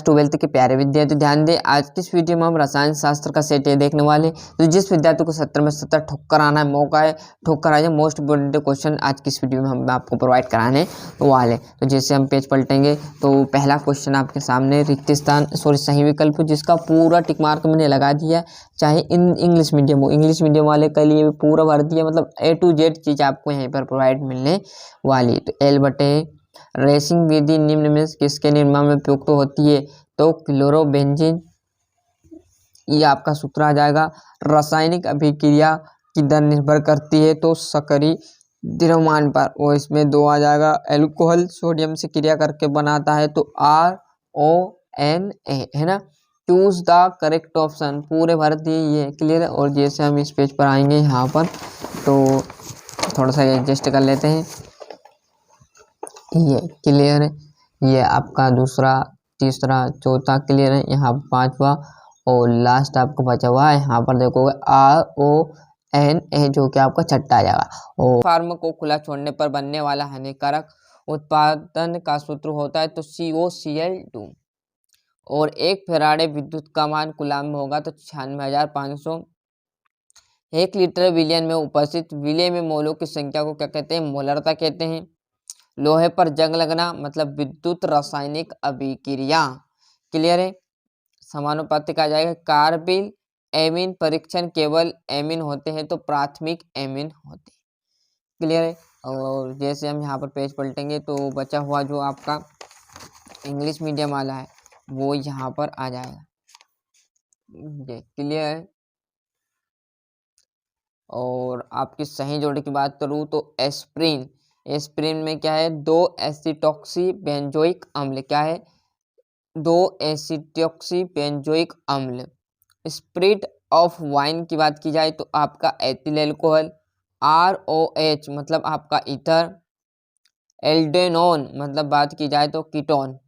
Twelfth के प्यारे विद्यार्थी ध्यान दें, आज की इस वीडियो में हम रसायन शास्त्र का सेट ये देखने वाले। तो जिस विद्यार्थी को 70 में 70 ठोकर आना है, मौका है ठोकर आ जाए। मोस्ट इंपोर्टेंट क्वेश्चन आज की इस वीडियो में हम आपको प्रोवाइड कराने वाले। तो जैसे हम पेज पलटेंगे तो पहला क्वेश्चन आपके सामने रिक्त स्थान सही विकल्प जिसका पूरा टिक मार्क मैंने लगा दिया, चाहे इंग्लिश मीडियम हो। इंग्लिश मीडियम वाले के लिए भी पूरा भर दिया, मतलब A to Z चीज़ आपको यहीं पर प्रोवाइड मिलने वाली। तो L/A रेसिंग विधि निम्न में किसके निर्माण में उपयुक्त होती है? तो क्लोरोबेंजीन, ये आपका सूत्र आ जाएगा। रासायनिक अभिक्रिया की दर निर्भर करती है तो सकरी द्रव्यमान पर, और इसमें 2 आ जाएगा। एल्कोहल सोडियम से क्रिया करके बनाता है तो RONA, है ना। चूज द करेक्ट ऑप्शन, पूरे भर दिए, ये क्लियर है। और जैसे हम इस पेज पर आएंगे यहाँ पर तो थोड़ा सा एडजस्ट कर लेते हैं, ये क्लियर है। ये आपका दूसरा, तीसरा, चौथा क्लियर है। यहाँ पांचवा और लास्ट आपको बचा हुआ है, यहाँ पर देखोगे RONA जो कि आपका छठा आ जाएगा। और फार्म को खुला छोड़ने पर बनने वाला हानिकारक उत्पादन का सूत्र होता है तो COCl2। और 1 फैराडे विद्युत का मान कूलाम में होगा तो 96,500। 1 लीटर विलयन में उपस्थित विलय में मोलों की संख्या को क्या कहते हैं? मोलरता कहते हैं। लोहे पर जंग लगना मतलब विद्युत रासायनिक अभिक्रिया, क्लियर है। समानुपातिक आ जाएगा। कार्बिल एमीन परीक्षण केवल एमीन होते हैं तो प्राथमिक एमीन होते हैं, क्लियर है। और जैसे हम यहाँ पर पेज पलटेंगे तो बचा हुआ जो आपका इंग्लिश मीडियम वाला है वो यहाँ पर आ जाएगा, ये क्लियर है। और आपकी सही जोड़ी की बात करूँ तो एस्प्रिन, एस्प्रिन में क्या है? 2 एसिटॉक्सी बेंजोइक अम्ल, क्या है? 2 एसिटॉक्सी बेंजोइक अम्ल। स्पिरिट ऑफ वाइन की बात की जाए तो आपका एथिल एल्कोहल। ROH मतलब आपका ईथर। एल्डेनोन मतलब बात की जाए तो कीटोन।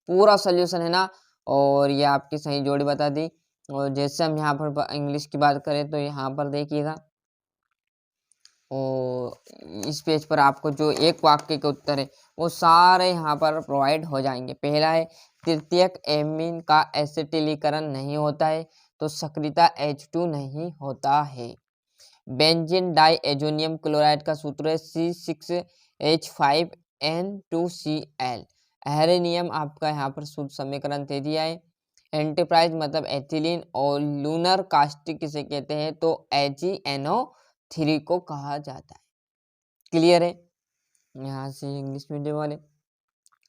पूरा सोल्यूशन है ना। और ये आपकी सही जोड़ी बता दी। और जैसे हम यहाँ पर इंग्लिश की बात करें तो यहाँ पर देखिएगा, और इस पेज पर आपको जो एक वाक्य के उत्तर है वो सारे यहाँ पर प्रोवाइड हो जाएंगे। पहला है तृतीयक एमीन का एसिटिलीकरण नहीं होता है तो सक्रियता H2 नहीं होता है। बेंजीन डाइएजोनियम क्लोराइड का सूत्र है C6H5N2Cl। हेरेनियम आपका यहाँ पर सूत्र समीकरण दे दिया है। एंटरप्राइज मतलब एथिलीन, और लूनर कास्टिक किसे कहते हैं? तो AgNO3 को कहा जाता है, क्लियर है। यहाँ से इंग्लिश मीडियम वाले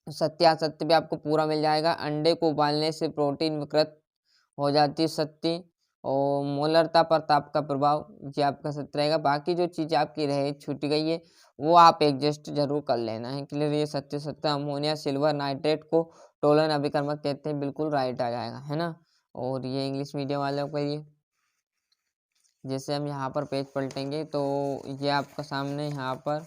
सत्यासत्य भी आपको पूरा मिल जाएगा। अंडे को उबालने से प्रोटीन विकृत हो जाती है, सत्य। और मोलरता पर ताप का प्रभाव, ये आपका सत्य रहेगा। बाकी जो चीज़ आपकी रहे छूट गई है वो आप एडजस्ट जरूर कर लेना है, क्लियर। ये सत्य सत्य। अमोनिया सिल्वर नाइट्रेट को टोलन अभिकर्मक कहते हैं, बिल्कुल राइट आ जाएगा, है ना। और ये इंग्लिश मीडियम वालों के लिए जैसे हम यहाँ पर पेज पलटेंगे तो ये आपका सामने यहाँ पर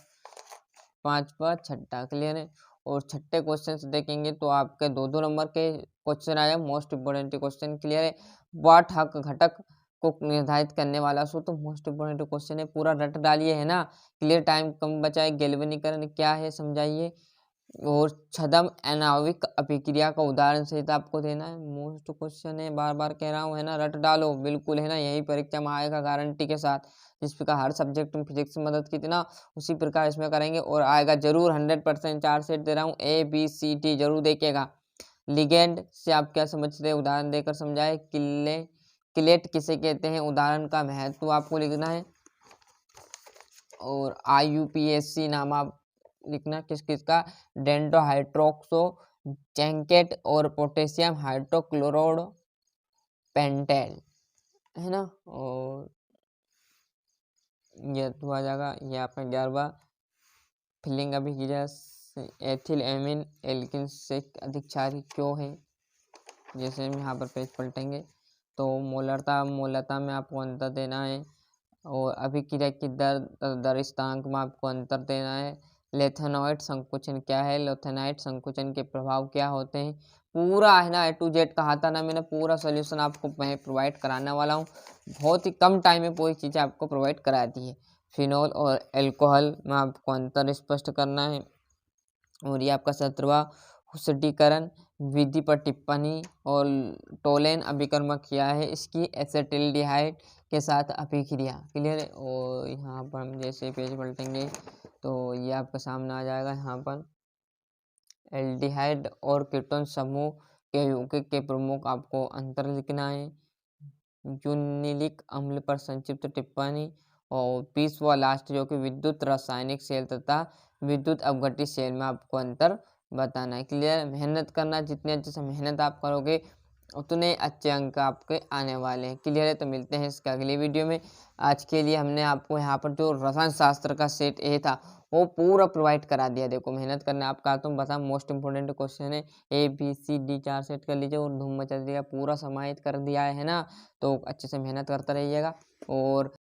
पांचवा छठा, क्लियर है। और छठे क्वेश्चन से देखेंगे तो आपके 2-2 नंबर के क्वेश्चन आए, मोस्ट इंपोर्टेंट क्वेश्चन, क्लियर है। वाट हक घटक को निर्धारित करने वाला सूत्र, मोस्ट इंपोर्टेंट क्वेश्चन है, पूरा रट डालिए, है ना। क्लियर, टाइम कम बचा है। गैल्वेनीकरण क्या है समझाइए। और छद्म आणविक अभिक्रिया का उदाहरण सहित आपको देना है। मोस्ट क्वेश्चन है, बार बार कह रहा हूँ, है ना। रट डालो बिल्कुल, है ना। यही परीक्षा में आएगा गारंटी के साथ। जिस प्रकार हर सब्जेक्ट में फिजिक्स में मदद की थी ना, उसी प्रकार इसमें करेंगे और आएगा जरूर 100%। 4 सेट दे रहा हूँ, ABCD जरूर देखिएगा। लिगेंड से आप क्या समझते हैं? उदाहरण देकर समझाए। किलेट किसे कहते हैं? उदाहरण का महत्व आपको लिखना है। और IUPAC नाम आप लिखना किस किस का? डेंड्रोहाइड्रोक्सो जैंकेट और पोटेशियम हाइड्रोक्लोराइड पेंटेल, है ना। और ये तो आ जाएगा। ये आपका 11वां फिलिंग अभी की जाए। एथिल एमीन एल्किन से अधिक क्षारी क्यों है? जैसे हम यहाँ पर पेज पलटेंगे तो मोलरता में आपको अंतर देना है। और अभिक्रिया की दर स्थिरांक में आपको अंतर देना है। लेथेनॉइड संकुचन क्या है? लेथेनाइड संकुचन के प्रभाव क्या होते हैं? पूरा, है ना, A to Z कहा था ना मैंने, पूरा सोल्यूशन आपको मैं प्रोवाइड कराने वाला हूँ। बहुत ही कम टाइम में पूरी चीज़ें आपको प्रोवाइड करा दी है। फिनॉल और एल्कोहल में आपको अंतर स्पष्ट करना है। और ये आपका 17वां हुस्डीकरण विधि पर टिप्पणी और टोलेन अभिकर्मक किया है इसकी एसेटिल्डिहाइड के साथ अभिक्रिया। क्लियर है। और यहाँ पर हम जैसे पेज पलटेंगे तो ये आपका सामने आ जाएगा। यहाँ पर एल्डिहाइड और कीटोन समूह के यौगिक के प्रमुख आपको अंतर लिखना है। यूनिलिक अम्ल पर संक्षिप्त टिप्पणी और 20 व लास्ट जो कि विद्युत रासायनिक सेल तथा विद्युत अपघटित सेल में आपको अंतर बताना है। क्लियर। मेहनत करना, जितने अच्छे से मेहनत आप करोगे उतने अच्छे अंक आपके आने वाले हैं। क्लियर है। तो मिलते हैं इसके अगली वीडियो में। आज के लिए हमने आपको यहाँ पर जो रसायन शास्त्र का सेट ए था वो पूरा प्रोवाइड करा दिया। देखो मेहनत करना आपका तुम बता, मोस्ट इंपोर्टेंट क्वेश्चन है। ABCD 4 सेट कर लीजिए और धूम मचा दिया, पूरा समाहित कर दिया है ना। तो अच्छे से मेहनत करते रहिएगा और